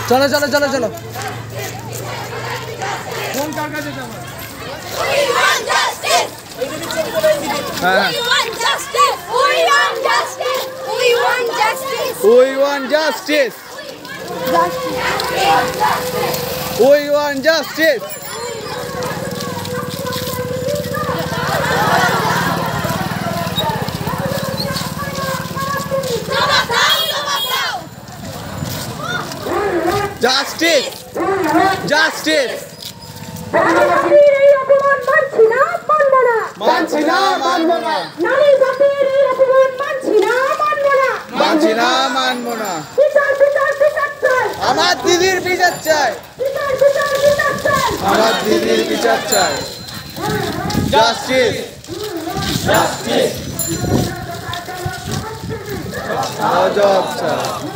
চলো চলো চলো চলো কোন কার কাছে যাবো? We want justice. হ্যাঁ We want justice. We want justice. We want justice. We want justice. We want justice. Justice. Justice. মানছি না মানবো না মানছি না মানবো না আমার দিদির বিচার চাই আমার দিদির বিচার চাই জাস্টিস জাস্টিস গজব চাই